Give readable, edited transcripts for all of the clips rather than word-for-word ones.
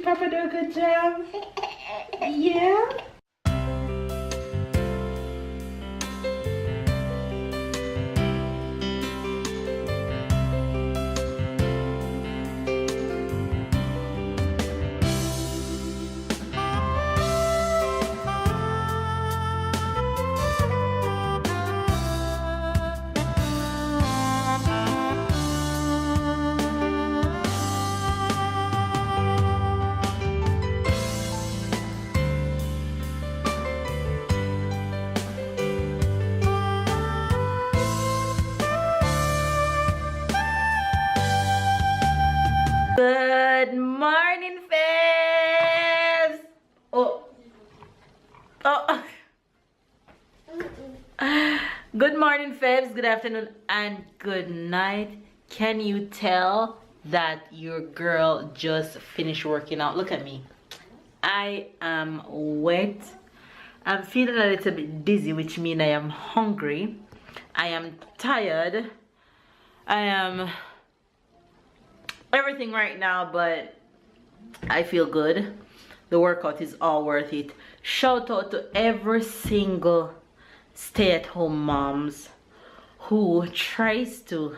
Did Papa do a good job? Yeah? Good morning, Fabs. Oh. Good morning, Fabs. Good afternoon and good night. Can you tell that your girl just finished working out? Look at me. I am wet. I'm feeling a little bit dizzy, which means I am hungry. I am tired. I am everything right now, but I feel good. The workout is all worth it. Shout out to every single stay-at-home moms who tries to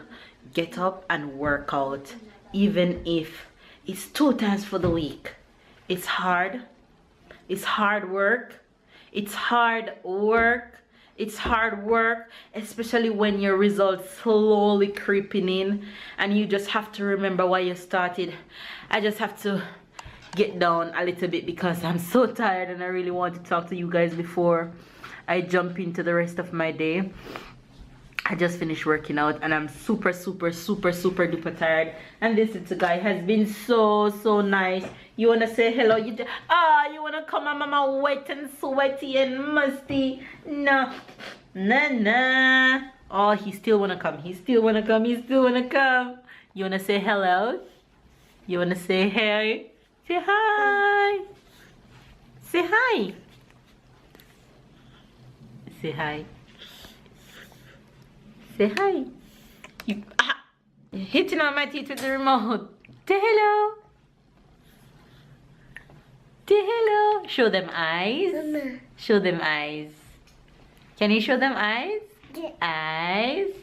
get up and work out, even if it's 2 times for the week. It's hard. It's hard work. It's hard work. It's hard work, especially when your results slowly creeping in and you just have to remember why you started. I just have to get down a little bit because I'm so tired and I really want to talk to you guys before I jump into the rest of my day. I just finished working out and I'm super duper tired, and this little guy has been so nice. You wanna say hello? You wanna come on, mama, wet and sweaty and musty? No. Oh, he still wanna come. He still wanna come. You wanna say hello? You wanna say hey? Say hi. Say hi. Say hi. Say hi. You're hitting on my teeth with the remote. Say hello. Say hello. Show them eyes. Mama. Show them eyes. Can you show them eyes? Yeah. Eyes.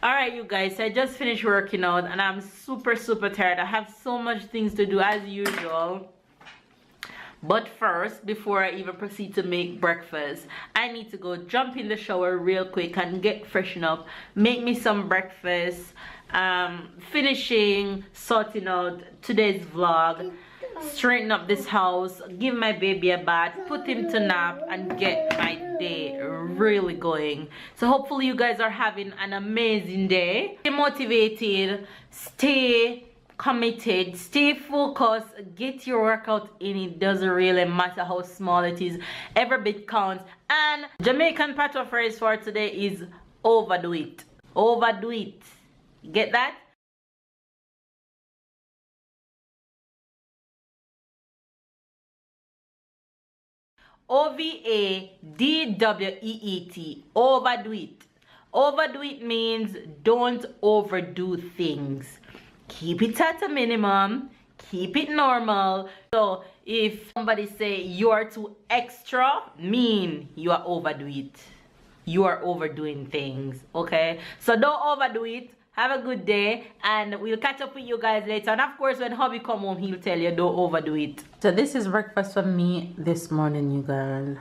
Alright, you guys, I just finished working out and I'm super tired. I have so much things to do as usual. But first, before I even proceed to make breakfast, I need to go jump in the shower real quick and get freshened up, make me some breakfast, finishing sorting out today's vlog, straighten up this house, give my baby a bath, put him to nap, and get my day really going. So hopefully you guys are having an amazing day. Stay motivated, stay committed, stay focused, get your workout in. It doesn't really matter how small it is, every bit counts. And Jamaican patois phrase for today is overdo it. Overdo it. Get that? OVADWEET. Overdo it. Overdo it means don't overdo things. Keep it at a minimum, keep it normal. So if somebody say you are too extra, mean you are overdo it. You are overdoing things, okay? So don't overdo it. Have a good day and we'll catch up with you guys later. And of course when hubby come home, he'll tell you don't overdo it. So this is breakfast for me this morning, you guys.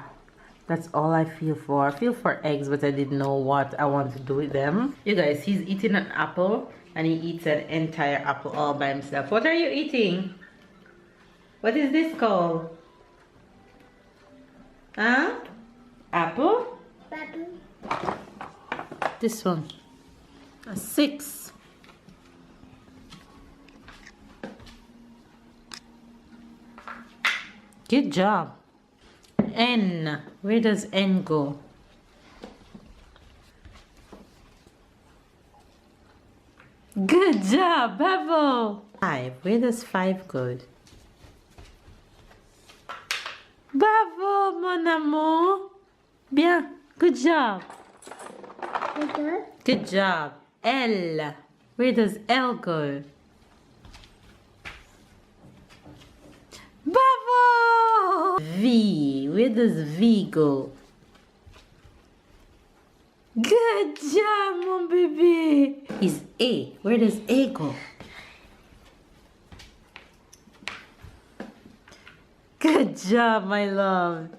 That's all I feel for. I feel for eggs, but I didn't know what I want to do with them. You guys, he's eating an apple. And he eats an entire apple all by himself. What are you eating? What is this called? Huh? Apple? Apple. This one. A 6. Good job. N. Where does N go? Good job, bravo. 5. Where does 5 go? Bravo, mon amour. Bien. Good job. Good job. L. Where does L go? Bravo! V. Where does V go? Good job, mon baby. Is A. Where does A go? Good job, my love.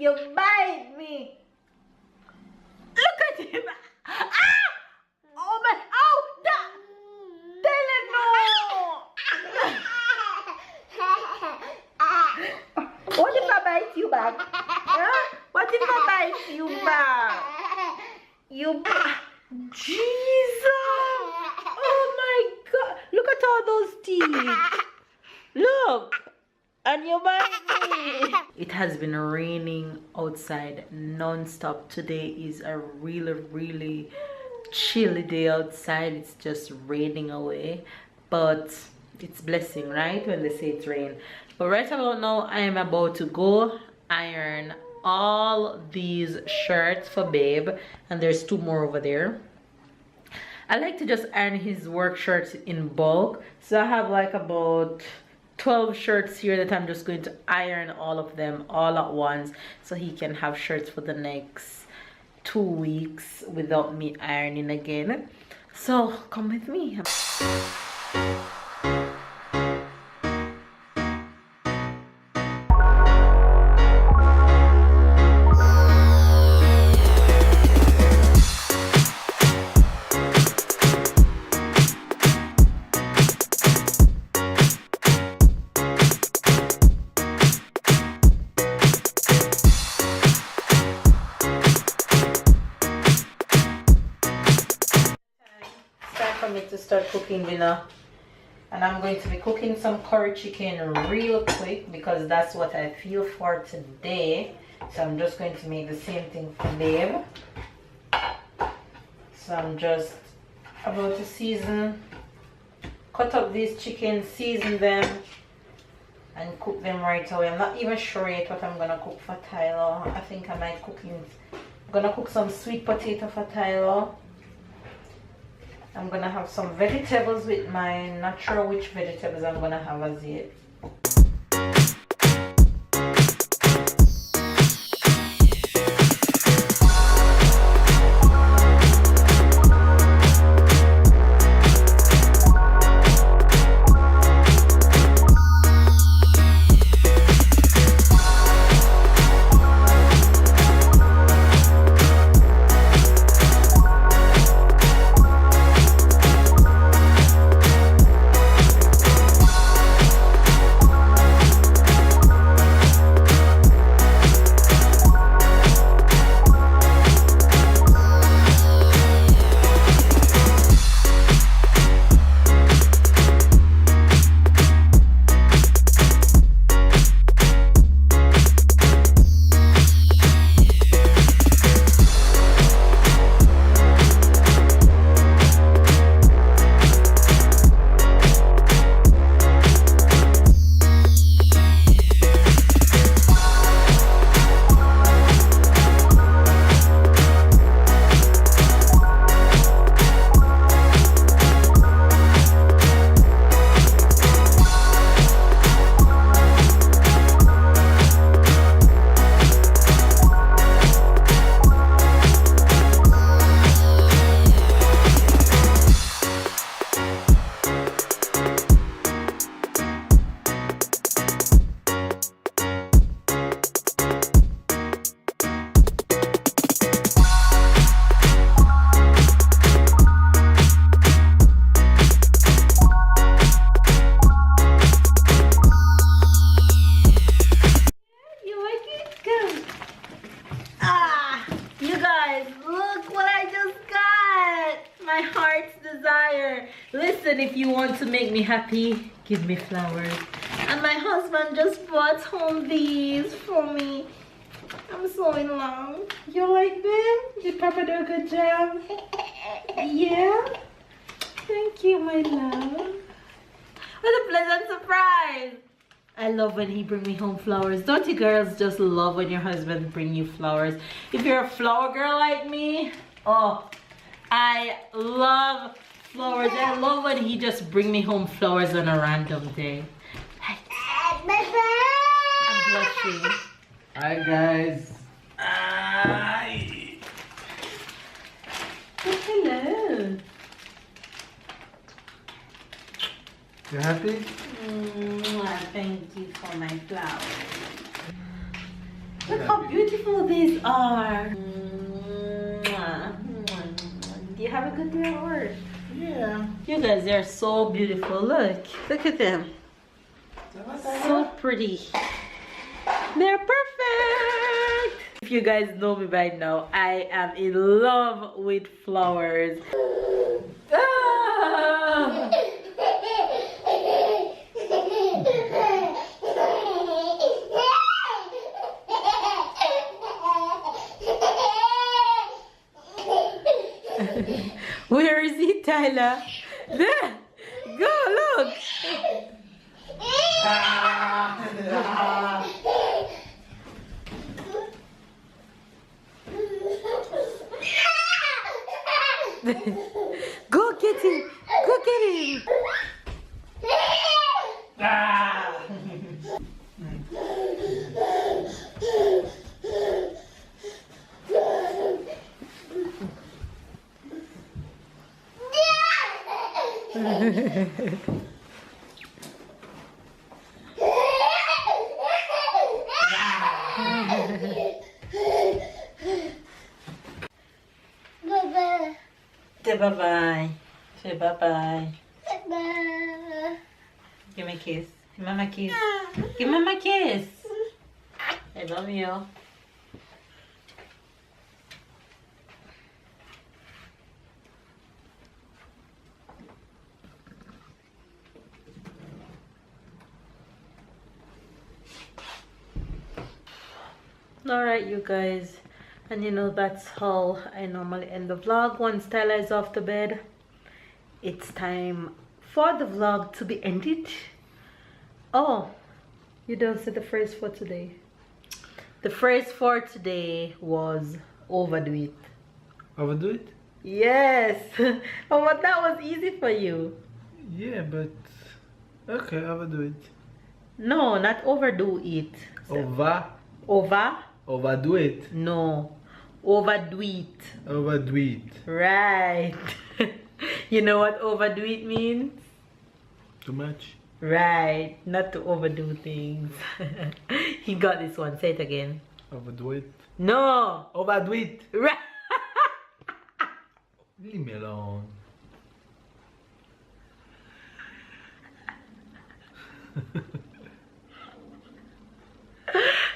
You bite me. Look at him. Ah! Oh my. Oh, tell him no. What if I bite you back? Huh? What if I bite you back? You. Jesus. Oh my God. Look at all those teeth. Look. And you bite me. It has been raining outside non-stop. Today is a really chilly day outside. It's just raining away, but it's blessing, right, when they say it's rain. But right about now I am about to go iron all these shirts for babe, and there's 2 more over there. I like to just iron his work shirts in bulk, so I have like about 12 shirts here that I'm just going to iron all of them all at once, so he can have shirts for the next 2 weeks without me ironing again. So come with me. To start cooking dinner, and I'm going to be cooking some curry chicken real quick because that's what I feel for today. So I'm just going to make the same thing for babe. So I'm just about to season, cut up these chickens, season them, and cook them right away. I'm not even sure yet what I'm gonna cook for Tyler. I think I might I'm gonna cook some sweet potato for Tyler. I'm gonna have some vegetables with mine. Not sure which vegetables I'm gonna have as yet. Listen, if you want to make me happy, give me flowers. And my husband just brought home these for me. I'm so in love. You like them? Did Papa do a good job? Yeah? Thank you, my love. What a pleasant surprise. I love when he bring me home flowers. Don't you girls just love when your husband bring you flowers? If you're a flower girl like me, oh, I love flowers. I love when he just bring me home flowers on a random day. I'm blushing. Hi guys. Hi. Hello. You happy? Thank you for my flowers. Look how beautiful these are. Do you have a good day at work? Yeah. You guys, they're so beautiful. Look at them. So pretty. They're perfect. If you guys know me by now, I am in love with flowers. Ah! Where is he, Tyler? There! Go, look! Go get him! Go get him! Say bye-bye. Say bye-bye. Give me a kiss. Give Mama a kiss. Give Mama a kiss. I love you. Alright, you guys, and you know that's how I normally end the vlog. Once Tyler is off to bed, it's time for the vlog to be ended. Oh, you don't say the phrase for today. The phrase for today was overdo it. Overdo it? Yes. Oh, but that was easy for you. Yeah, but okay, overdo it. No, not overdo it. Overdo it. No, overdo it. Overdo it. Right. You know what overdo it means? Too much. Right, not to overdo things. He got this one. Say it again. Overdo it. No. Overdo it. Right. Leave me alone.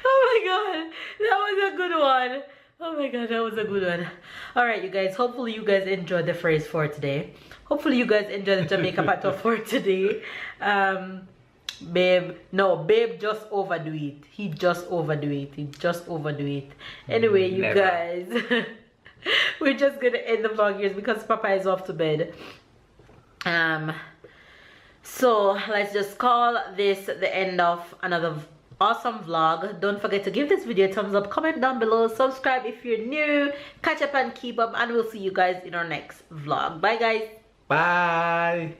Oh my god, that was a good one. Oh my god, that was a good one. All right, you guys, hopefully you guys enjoyed the phrase for today. Hopefully you guys enjoyed the Jamaica pato for today. Babe just overdo it. He just overdo it. He just overdo it. Anyway, you Never. guys, we're just gonna end the vlog here because Papa is off to bed. So let's just call this the end of another awesome vlog. Don't forget to give this video a thumbs up, comment down below, subscribe if you're new, catch up and keep up, and we'll see you guys in our next vlog. Bye guys. Bye.